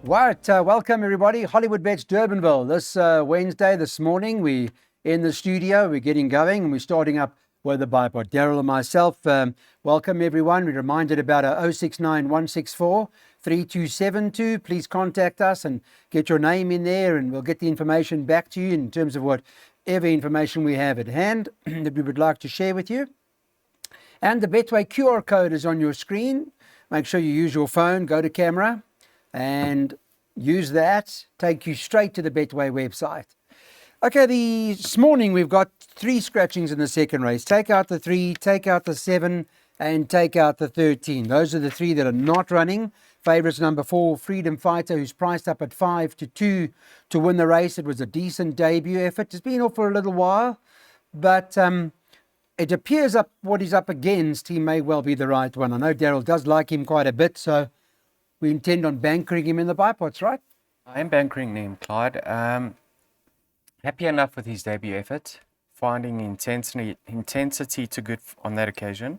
Right, welcome everybody. Hollywood Bets Durbanville. This Wednesday, this morning, we in the studio. We're getting going and we're starting up with the bipod. Daryl and myself. Welcome everyone. We're reminded about our 069 164 3272. Please contact us and get your name in there, and we'll get the information back to you in terms of whatever information we have at hand that we would like to share with you. And the Betway QR code is on your screen. Make sure you use your phone, go to camera, and use that, take you straight to the Betway website. Okay, this morning we've got 3 scratchings in the second race. Take out the 3, take out the 7, and take out the 13. Those are the 3 that are not running. Favourites number 4, Freedom Fighter, who's priced up at 5-2 to win the race. It was a decent debut effort. It's been off for a little while, but it appears what he's up against, he may well be the right one. I know Daryl does like him quite a bit, so we intend on bankering him in the bipods, right? I am bankering him, Clyde. Happy enough with his debut effort, finding intensity too good on that occasion.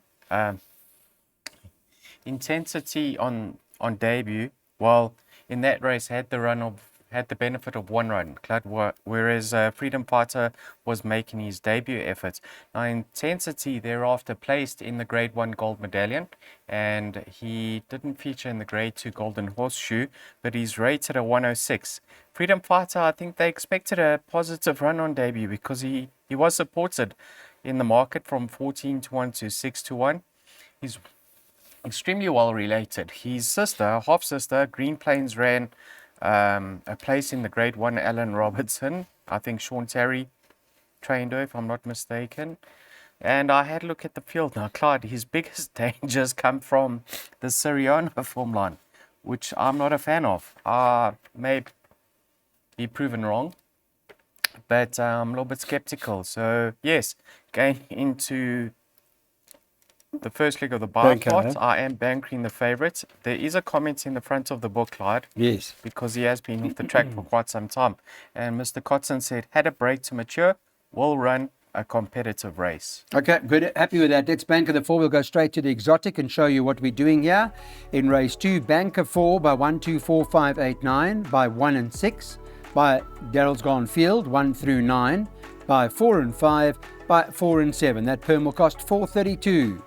Intensity on debut, while in that race had the benefit of 1 run, Clyde, whereas Freedom Fighter was making his debut effort. Now, intensity thereafter placed in the Grade 1 Gold Medallion, and he didn't feature in the Grade 2 Golden Horseshoe, but he's rated a 106. Freedom Fighter, I think they expected a positive run on debut because he was supported in the market from 14-1 to 6-1. He's extremely well related. His sister, half-sister, Green Plains ran a place in the Grade 1 Alan Robertson. I think Sean Terry trained her, if I'm not mistaken. And I had a look at the field now. Clyde, his biggest dangers come from the Siriano form line, which I'm not a fan of. May be proven wrong, but I'm a little bit skeptical. So, yes, going into the first leg of the bipod, I am bankering the favourite. There is a comment in the front of the book, Clyde. Yes. Because he has been off the track for quite some time. And Mr. Kotson said, had a break to mature, will run a competitive race. Okay, good. Happy with that. Let's banker the 4. We'll go straight to the exotic and show you what we're doing here. In race 2, banker 4 by 1, 2, 4, 5, 8, 9, by 1 and 6, by Daryl's Gone Field, 1 through 9, by 4 and 5, by 4 and 7. That perm will cost $4.32.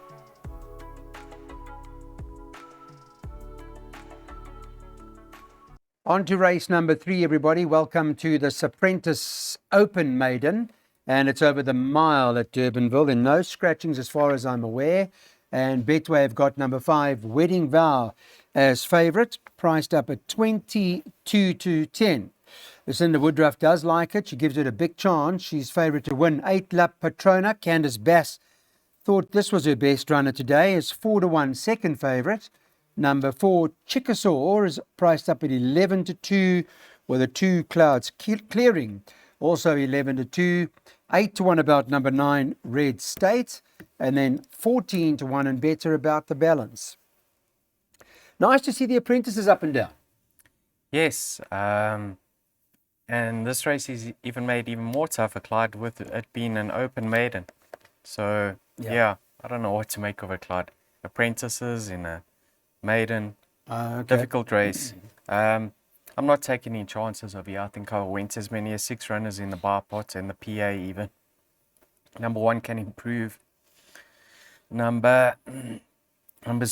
On to race number 3, everybody. Welcome to the Apprentice Open Maiden, and it's over the mile at Durbanville. And no scratchings as far as I'm aware. And Betway have got number 5, Wedding Vow, as favourite, priced up at 22-10. Lucinda Woodruff does like it. She gives it a big chance. She's favourite to win. 8 La Patrona. Candice Bass thought this was her best runner today. Is 4-1 second favourite. Number 4, Chickasaw, is priced up at 11-2 with the 2 clouds clearing. Also 11-2. 8-1 about number 9, Red State. And then 14-1 and better about the balance. Nice to see the apprentices up and down. Yes. And this race is made even more tougher, Clyde, with it being an open maiden. So, yeah, I don't know what to make of it, Clyde. Apprentices in a maiden, difficult race. I'm not taking any chances of it. I think I went as many as 6 runners in the bipod and the PA even. Number 1 can improve. Numbers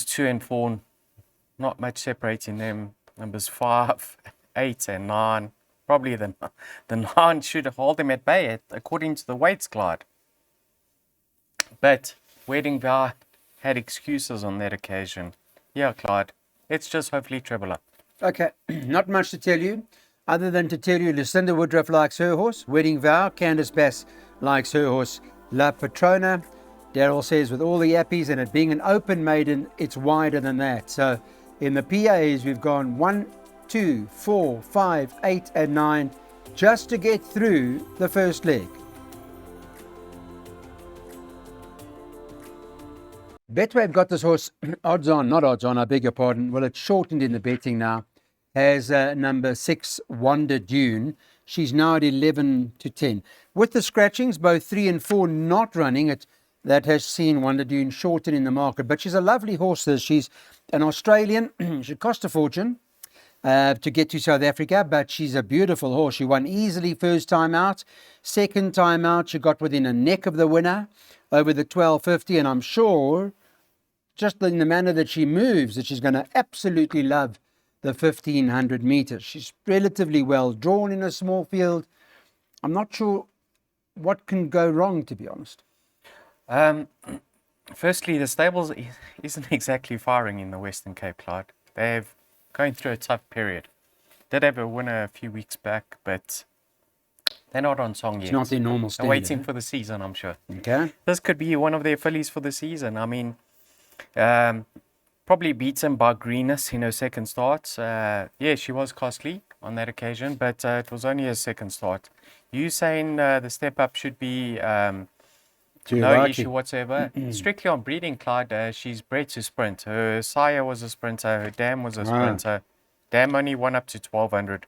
2 and 4, not much separating them. Numbers 5, 8 and 9. Probably the 9 should hold them at bay according to the weights, Clyde. But Wedding Vow had excuses on that occasion. Yeah, Clyde. Let's just hopefully treble up. Okay, not much to tell you, other than to tell you Lucinda Woodruff likes her horse, Wedding Vow. Candice Bass likes her horse, La Patrona. Daryl says with all the yappies and it being an open maiden, it's wider than that. So in the PAs, we've gone 1, 2, 4, 5, 8, and 9 just to get through the first leg. Betway have got this horse odds on, I beg your pardon. Well, it's shortened in the betting now. Has number 6, Wonder Dune. She's now at 11-10. With the scratchings, both 3 and 4 not running, that has seen Wonder Dune shorten in the market. But she's a lovely horse. She's an Australian. She cost a fortune. to get to South Africa, but she's a beautiful horse. She won easily first time out. Second time out, she got within a neck of the winner over the 1250, and I'm sure, just in the manner that she moves, that she's going to absolutely love the 1500 meters. She's relatively well drawn in a small field. I'm not sure what can go wrong, to be honest. Firstly, the stables isn't exactly firing in the Western Cape, Clyde. They're going through a tough period. Did have a winner a few weeks back, but they're not on song yet. It's not their normal They're standard. waiting for the season, I'm sure. Okay. This could be one of their fillies for the season. I mean, probably beaten by Greenus in her second start. Yeah, she was costly on that occasion, but it was only her second start. You saying the step up should be no issue whatsoever. Strictly on breeding, Clyde, she's bred to sprint. Her sire was a sprinter, her dam was a sprinter. Dam only won up to 1200.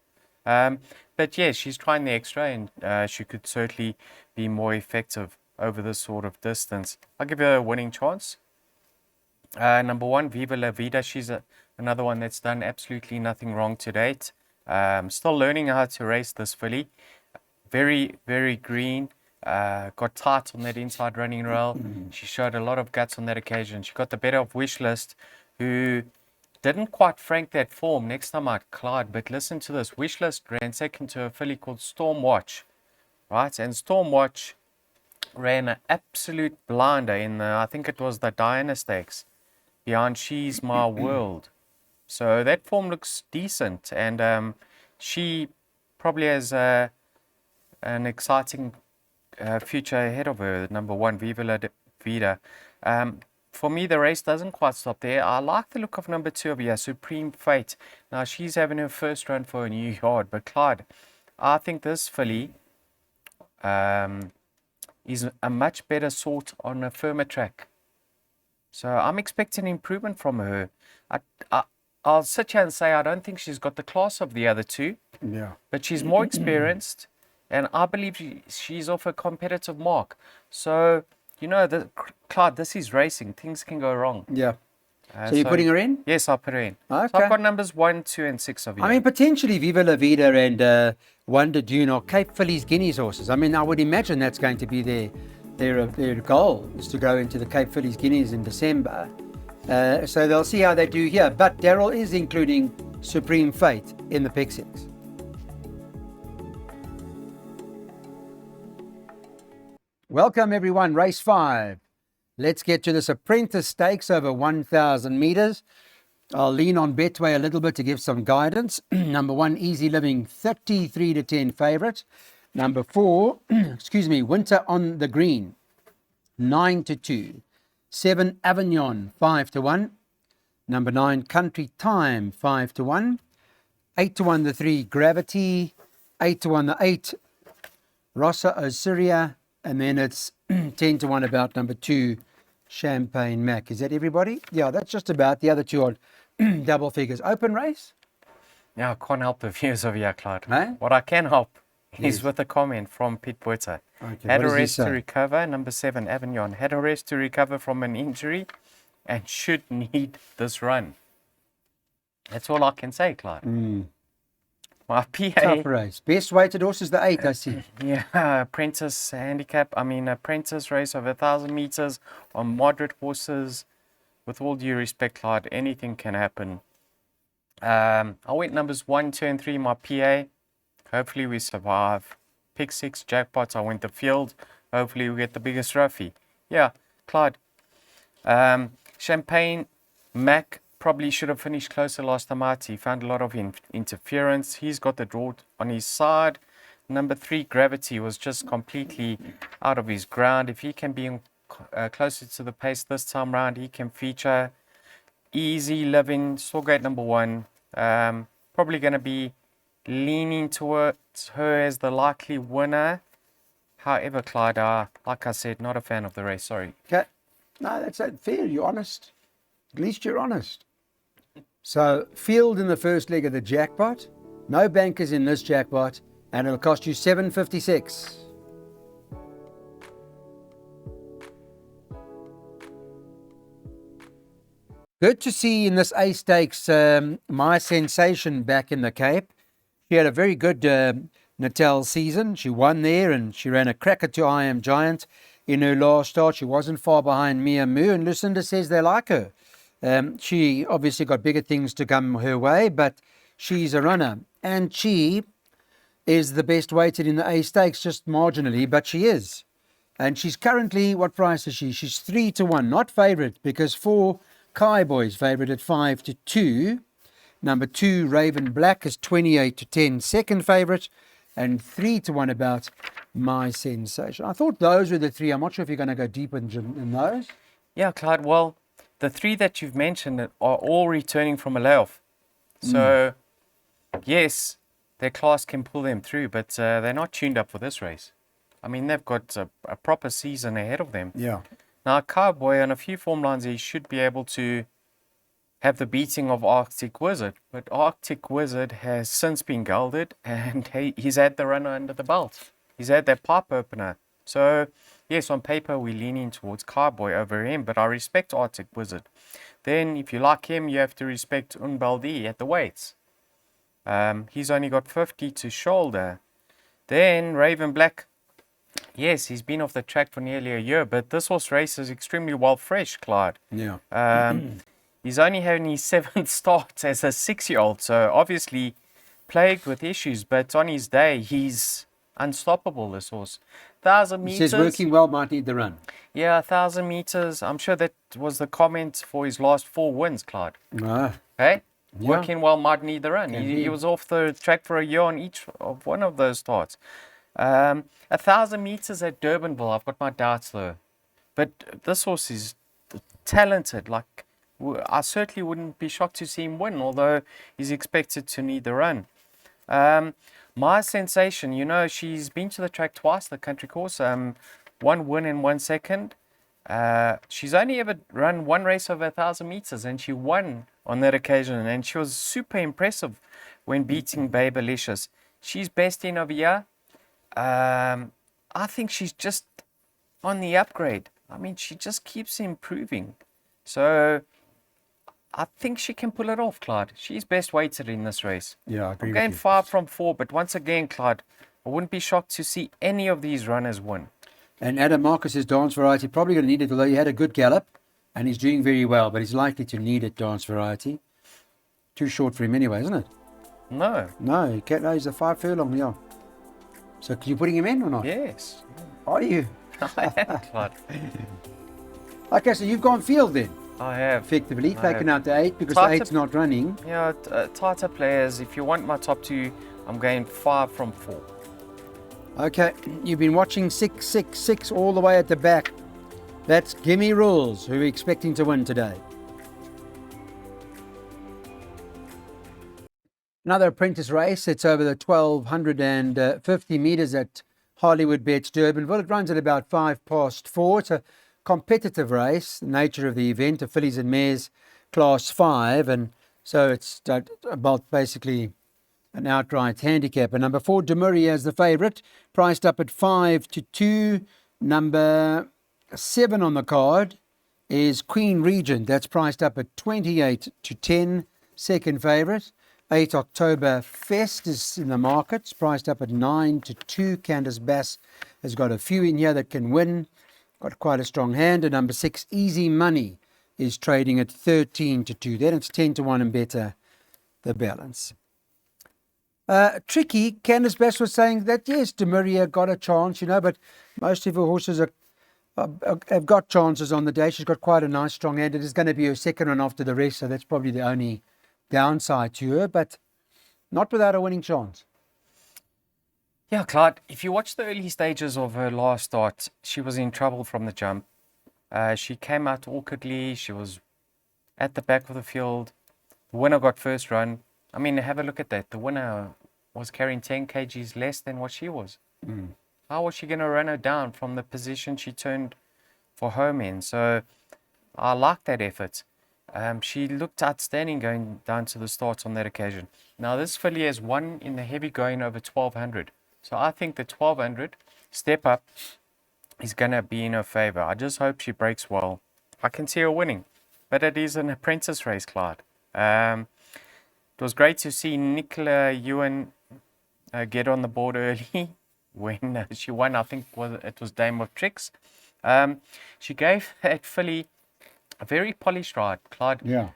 But yeah, she's trying the extra, and she could certainly be more effective over this sort of distance. I'll give her a winning chance. Number 1, Viva La Vida. She's another one that's done absolutely nothing wrong to date. Still learning how to race this filly. Very, very green. Got tight on that inside running rail. She showed a lot of guts on that occasion. She got the better of Wishlist, who didn't quite frank that form next time out, Clyde. But listen to this. Wishlist ran second to a filly called Stormwatch, right? And Stormwatch ran an absolute blinder in the, I think it was the Diana Stakes, behind She's My World. So that form looks decent, and she probably has an exciting future ahead of her. Number 1, Viva La Vida. For me, the race doesn't quite stop there. I like the look of number 2 over here, Supreme Fate. Now, she's having her first run for a new yard. But, Clyde, I think this filly is a much better sort on a firmer track. So I'm expecting improvement from her. I'll sit here and say I don't think she's got the class of the other two. Yeah. But she's more experienced, and I believe she's off a competitive mark. So, you know, Clyde, this is racing. Things can go wrong. Yeah. So you're putting her in? Yes, I'll put her in. Okay. So I've got numbers 1, 2, and 6 of you. I mean, potentially Viva La Vida and Wonder Dune or Cape Fillies Guineas horses. I mean, I would imagine that's going to be their goal, is to go into the Cape Fillies Guineas in December. So they'll see how they do here. But Daryl is including Supreme Fate in the pick 6. Welcome everyone, race 5. Let's get to this Apprentice Stakes over 1,000 meters. I'll lean on Betway a little bit to give some guidance. Number 1, Easy Living, 33 to 10 favorite. Number 4, Winter on the Green, 9 to 2. 7, Avignon, 5 to 1. Number 9, Country Time, 5 to 1. 8 to 1, the 3, Gravity. 8 to 1, the 8, Rossa Osiria. And then it's 10 to 1 about number 2, Champagne Mac. Is that everybody? Yeah, that's just about. The other two are double figures. Open race? Yeah, I can't help the viewers of your Clyde. Hey? What I can help is with a comment from Pete Buerta. Okay, Had what a does he rest to say? recover. Number 7, Avignon. Had a rest to recover from an injury and should need this run. That's all I can say, Clyde. My PA. Tough race. Best weighted horse is the 8, I see. Yeah, apprentice handicap. I mean, apprentice race of 1,000 meters on moderate horses. With all due respect, Clyde, anything can happen. I went numbers 1, 2, and 3, my PA. Hopefully we survive. Pick 6, jackpots. I went the field. Hopefully we get the biggest roughy. Yeah, Clyde. Champagne Mac probably should have finished closer last time out. He found a lot of interference. He's got the draw on his side. Number 3, Gravity, was just completely out of his ground. If he can be closer to the pace this time round, he can feature. Easy Living, Storgate number 1. Probably going to be leaning towards her as the likely winner. However, Clyde, like I said, not a fan of the race. Sorry. Okay. No, that's fair. You're honest. At least you're honest. So, field in the first leg of the jackpot. No bankers in this jackpot. And it'll cost you $7.56. Good to see in this A Stakes My Sensation back in the Cape. She had a very good Natal season. She won there and she ran a cracker to I Am Giant in her last start. She wasn't far behind Mia Moo, and Lucinda says they like her. She obviously got bigger things to come her way, but she's a runner. And she is the best weighted in the A Stakes, just marginally, but she is. And she's currently, what price is she? She's 3-1, not favourite, because 4 Kai Boys favourite at 5-2. Number 2, Raven Black, is 28-10, second favourite, and 3-1 about My Sensation. I thought those were the three. I'm not sure if you're going to go deeper in those. Yeah, Clyde. Well, the three that you've mentioned are all returning from a layoff. So, yes, their class can pull them through, but they're not tuned up for this race. I mean, they've got a proper season ahead of them. Yeah. Now, Cowboy, on a few form lines, he should be able to have the beating of Arctic Wizard. But Arctic Wizard has since been gelded, and he's had the runner under the belt. He's had that pipe opener. So, yes, on paper, we're leaning towards Cowboy over him, but I respect Arctic Wizard. Then, if you like him, you have to respect Unbaldi at the weights. He's only got 50 to shoulder. Then, Raven Black. Yes, he's been off the track for nearly a year, but this horse races extremely well fresh, Clyde. Yeah. He's only having his 7th start as a 6-year-old, so obviously plagued with issues, but on his day, he's unstoppable, this horse. 1,000 He meters. says working well might need the run. Yeah, 1,000 meters. I'm sure that was the comment for his last 4 wins, Clyde. Ah, Hey? Yeah. Working well might need the run. Can He be. was off the track for a year on each of one of those starts. 1,000 meters at Durbanville, I've got my doubts though. But this horse is talented. Like, I certainly wouldn't be shocked to see him win, although he's expected to need the run. My Sensation, you know, she's been to the track twice, the country course. 1 win and 1 second. She's only ever run 1 race over 1,000 meters, and she won on that occasion. And she was super impressive when beating Babe Alicious. She's best in over here. I think she's just on the upgrade. I mean, she just keeps improving. So I think she can pull it off, Clyde. She's best weighted in this race. yeah, I agree I'm with going you. 5 from 4, but once again, Clyde, I wouldn't be shocked to see any of these runners win. And Adam Marcus's Dance Variety probably going to need it, although he had a good gallop and he's doing very well, but he's likely to need it, Dance Variety. Too short for him anyway, isn't it? No. No, he can't. No, he's a 5 furlong, yeah. So, are you putting him in or not? Yes. Are you? I am, Clyde. Okay, so you've gone field then, I have. effectively, I taken have. out the 8 because Tighter- the 8's not running. Yeah, tighter players. If you want my top 2, I'm going 5 from 4. Okay, you've been watching 666 all the way at the back. That's Gimme Rules, who we're expecting to win today. Another apprentice race. It's over the 1,250 metres at Hollywood Bets Durbanville. It runs at about 4:05. It's a competitive race, the nature of the event, a fillies and mares class 5, and so it's about basically an outright handicap. And number 4, Demuria is the favourite, priced up at 5-2. Number 7 on the card is Queen Regent. That's priced up at 28-10, second favourite. 8 October Fest is in the markets, priced up at 9-2. Candice Bass has got a few in here that can win. Got quite a strong hand. And number 6, Easy Money, is trading at 13-2. Then it's 10-1 and better, the balance. Tricky, Candice Bass was saying that, yes, Demuria got a chance, you know, but most of her horses have got chances on the day. She's got quite a nice strong hand. It is going to be her second one after the rest, so that's probably the only downside to her, but not without a winning chance. Yeah, Clyde, if you watch the early stages of her last start, she was in trouble from the jump. She came out awkwardly. She was at the back of the field. The winner got first run. I mean, have a look at that. The winner was carrying 10 kgs less than what she was. How was she going to run her down from the position she turned for home in? So I like that effort. She looked outstanding going down to the starts on that occasion. Now, this filly has won in the heavy going over 1,200. So I think the 1,200 step up is going to be in her favour. I just hope she breaks well. I can see her winning. but it is an apprentice race, Clyde. It was great to see Nicola Ewan get on the board early when she won. I think it was Dame of Tricks. She gave that filly a very polished ride, Clyde. Yeah.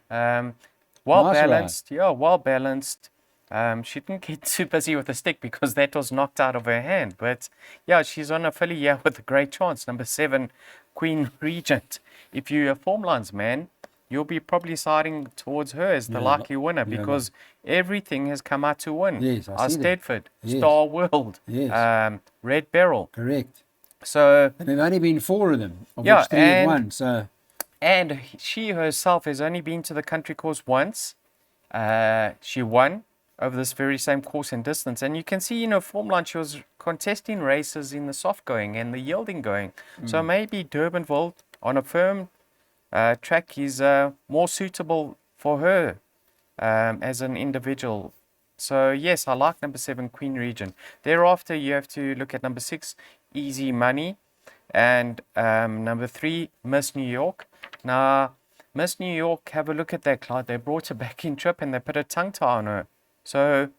Well Nice balanced. Yeah, well balanced. She didn't get too busy with the stick because that was knocked out of her hand. But yeah, she's on a filly here with a great chance. Number 7, Queen Regent. If you're a form lines man, you'll be probably siding towards her as the likely winner because everything has come out to win. Yes, I see that. Stedford, Yes. Star World, Yes. Red Beryl. Correct. So And there've only been 4 of them, of Yeah, which 3 have and- won. So And she herself has only been to the country course once. She won over this very same course and distance. And you can see in her form line, she was contesting races in the soft going and the yielding going. So maybe Durbanville on a firm track is more suitable for her as an individual. So yes, I like number 7, Queen Regent. Thereafter, you have to look at number 6, Easy Money. And number 3, Miss New York. Now, Miss New York, have a look at that, Clyde. They brought her back in trip and they put a tongue tie on her. So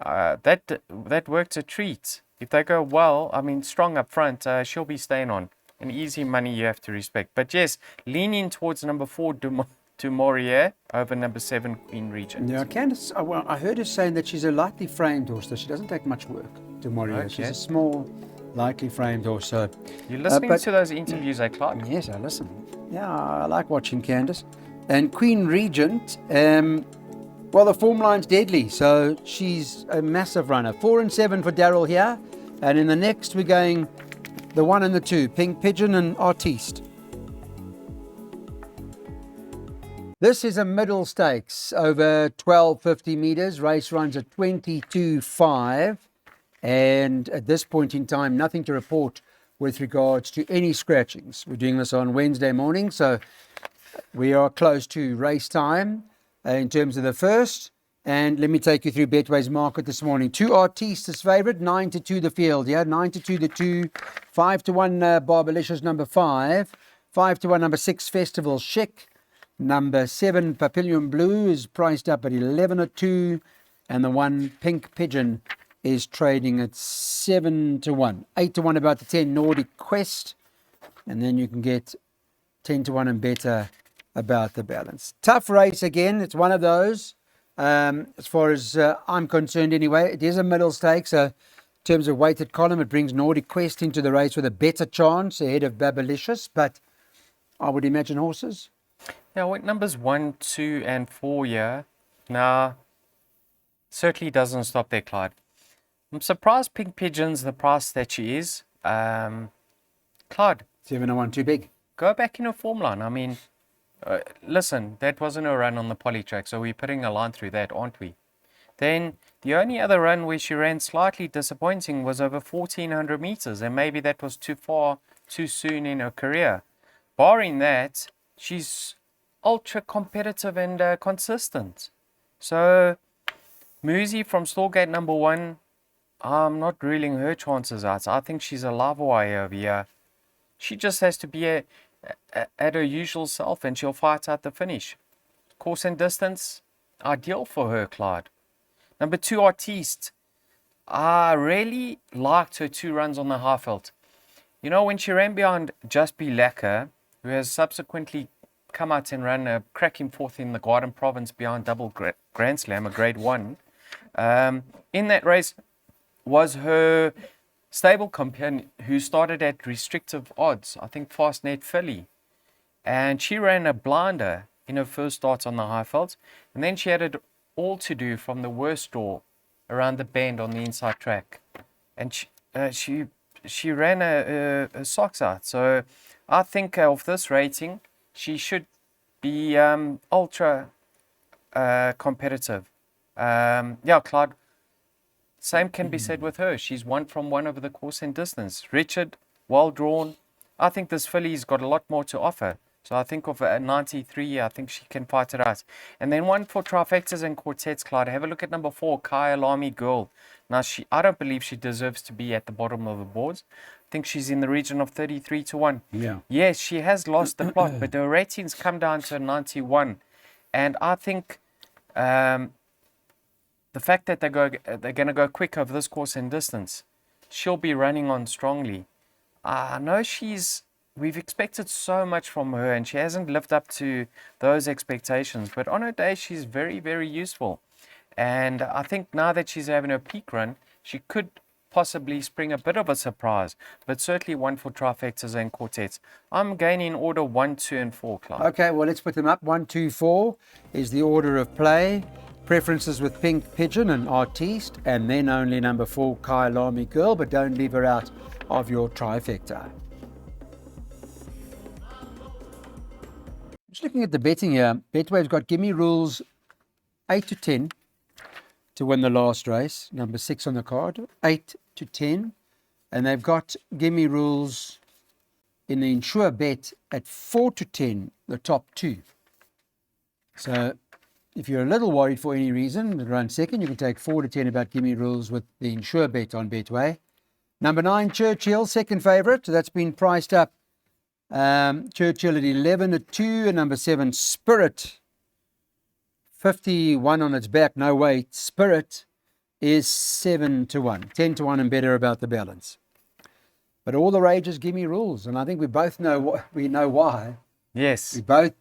that worked a treat. If they go well, I mean, strong up front, she'll be staying on. And Easy Money you have to respect. But yes, leaning towards number 4, Du Maurier over number 7, Queen Regent. yeah, Candice, I heard her saying that she's a lightly framed horse, so she doesn't take much work to Maurier. Okay. She's a small, lightly framed horse. So You're listening but- to those interviews, Clyde? yes, I listen. Yeah, I like watching Candice. And Queen Regent, well, the form line's deadly, so she's a massive runner. 4 and 7 for Daryl here, and in the next we're going the 1 and the 2, Pink Pigeon and Artiste. This is a middle stakes over 1250 meters. Race runs at 22.5, and at this point in time, nothing to report with regards to any scratchings. We're doing this on Wednesday morning, so we are close to race time in terms of the first. And let me take you through Betway's market this morning. 2 Artistes is favourite, 9 to 2 the field. Yeah, 9 to 2 the 2, 5 to 1 Barbalicious number 5, 5 to 1 number 6 Festival Chic, number 7 Papillon Blue is priced up at 11 to 2, and the 1 Pink Pigeon is trading at 7 to 1. 8 to 1 about the 10 Nordic Quest, and then you can get 10 to 1 and better about the balance. Tough race again. It's one of those. As far as I'm concerned anyway, it is a middle stake. So in terms of weighted column, it brings Nordic Quest into the race with a better chance ahead of Babalicious. But I would imagine horses. Yeah, with numbers 1, 2, and 4 here. Now, certainly doesn't stop there, Clyde. I'm surprised Pink Pigeon's the price that she is. Clyde, 7-1 too big. go back in her form line. I mean, listen, that wasn't a run on the poly track, so we're putting a line through that, aren't we? Then the only other run where she ran slightly disappointing was over 1400 meters, and maybe that was too far, too soon in her career. Barring that, she's ultra competitive and consistent. So, Musi from Stallgate number 1, I'm not ruling her chances out. I think she's a live wire over here. She just has to be at her usual self and she'll fight out the finish. Course and distance, ideal for her, Clyde. Number 2, Artiste. I really liked her 2 runs on the Highveld. You know, when she ran behind Just Be Lacquer, who has subsequently come out and run a cracking 4th in the Garden Province behind Double Grand Slam, a grade 1. In that race was her stable companion who started at restrictive odds, I think Fastnet Philly. And she ran a blinder in her first start on the Highveld. And then she had it all to do from the worst door around the bend on the inside track. And she ran her socks out. So I think of this rating, she should be ultra competitive. Yeah, Clyde, same can be said with her. She's 1 from 1 over the course and distance. Richard, well drawn. I think this filly's got a lot more to offer. So I think of a 93, I think she can fight it out. And then 1 for trifectas and quartets, Clyde. Have a look at number 4, Kaya Lami Girl. Now, I don't believe she deserves to be at the bottom of the boards. I think she's in the region of 33 to 1. Yeah. Yes, she has lost the plot, but her ratings come down to 91. And I think the fact that they're going to go quick over this course and distance, she'll be running on strongly. I know we've expected so much from her, and she hasn't lived up to those expectations. But on her day, she's very, very useful. And I think now that she's having her peak run, she could possibly spring a bit of a surprise, but certainly one for trifectas and quartets. I'm going in order 1, 2, and 4, Clive. Okay, well, let's put them up. 1, 2, 4 is the order of play. Preferences with Pink Pigeon and Artiste, and then only number 4, Kailami Girl, but don't leave her out of your trifecta. Just looking at the betting here, Betway's got Gimme Rules 8 to 10 to win the last race, number 6 on the card, 8 to 10, and they've got Gimme Rules in the Insure Bet at 4 to 10, the top 2. So if you're a little worried for any reason, to run second, you can take 4 to 10 about Gimme Rules with the Insure Bet on Betway. Number 9, Churchill, second favourite. So that's been priced up. Churchill at 11 to 2, and number 7, Spirit, 51 on its back, no weight. Spirit is 7 to 1, 10 to 1 and better about the balance. But all the rages Gimme Rules, and I think we both know why. Yes. We both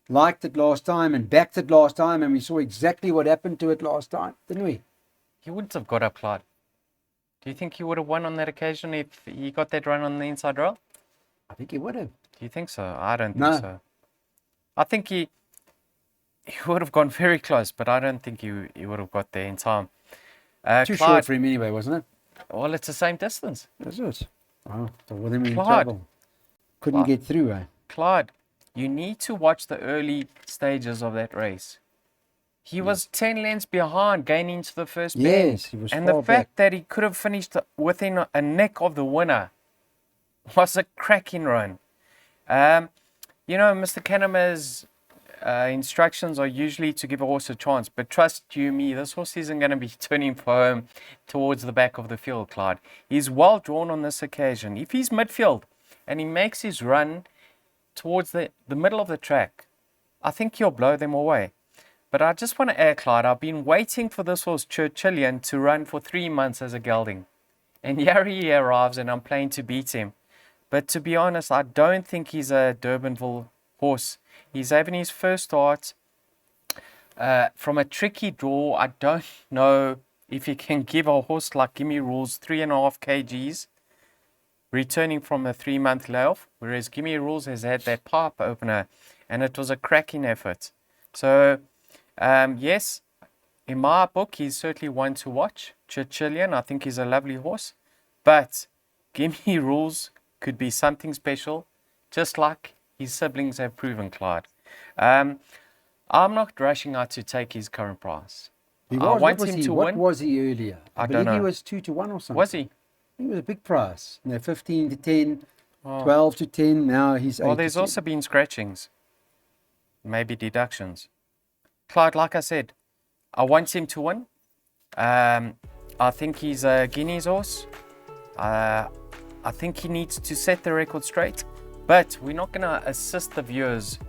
liked it last time and backed it last time, and we saw exactly what happened to it last time, didn't we? He wouldn't have got up, Clyde. Do you think he would have won on that occasion if he got that run on the inside rail? I think he would have. Do you think so? I don't think No. so. I think he would have gone very close, but I don't think he would have got there in time. Too Clyde, short for him anyway, wasn't it? well, it's the same distance. Is it? Oh, so well, then we're in Clyde. trouble. Couldn't Clyde. get through, eh? Clyde, you need to watch the early stages of that race. He was 10 lengths behind going into the first bend. Yes, he was And far the fact that he could have finished within a neck of the winner was a cracking run. Mr. Kahneman's instructions are usually to give a horse a chance, but trust you me, this horse isn't going to be turning for home towards the back of the field, Clyde. He's well drawn on this occasion. If he's midfield and he makes his run towards the middle of the track, I think he'll blow them away. But I just want to add, Clyde, I've been waiting for this horse Churchillian to run for 3 months as a gelding. And here he arrives and I'm playing to beat him. But to be honest, I don't think he's a Durbanville horse. He's having his first start from a tricky draw. I don't know if he can give a horse like Gimme Rules 3.5 kgs, returning from a 3-month layoff, whereas Gimme Rules has had that pipe opener, and it was a cracking effort. So, yes, in my book, he's certainly one to watch. Churchillian, I think he's a lovely horse, but Gimme Rules could be something special, just like his siblings have proven, Clyde. I'm not rushing out to take his current price. He I was, want what was him he? to What win. was he earlier? I believe don't he know. was 2 to 1 or something. Was he? He was a big price. 15 to 10, Oh. 12 to 10. Now he's 8 Well, to there's 10. also been scratchings, maybe deductions. Clyde, like I said, I want him to win. I think he's a Guineas horse. I think he needs to set the record straight, but we're not going to assist the viewers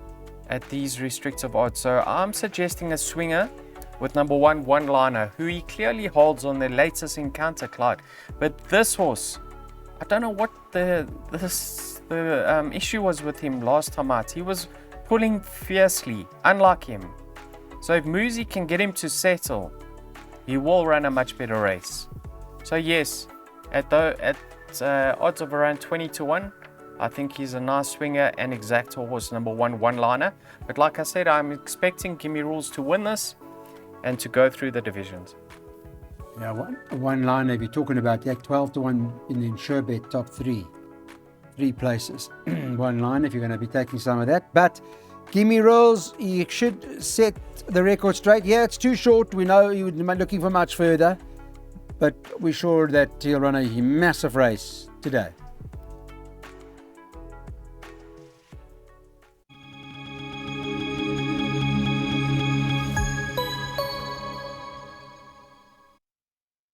at these restrictive odds. So I'm suggesting a swinger with number 1, One Liner, who he clearly holds on the latest encounter, Clyde. But this horse, I don't know what the issue was with him last time out. He was pulling fiercely, unlike him. So if Muzi can get him to settle, he will run a much better race. So yes, at odds of around 20 to 1, I think he's a nice swinger and exacta horse, number 1, One Liner. But like I said, I'm expecting Gimme Rules to win this and to go through the divisions. Yeah, one line, if you're talking about that, 12 to 1 in the Insure Bet top 3 places. One line, if you're going to be taking some of that. But Gimme Rules, you should set the record straight. Yeah, it's too short. We know you would be looking for much further, but we're sure that he'll run a massive race today.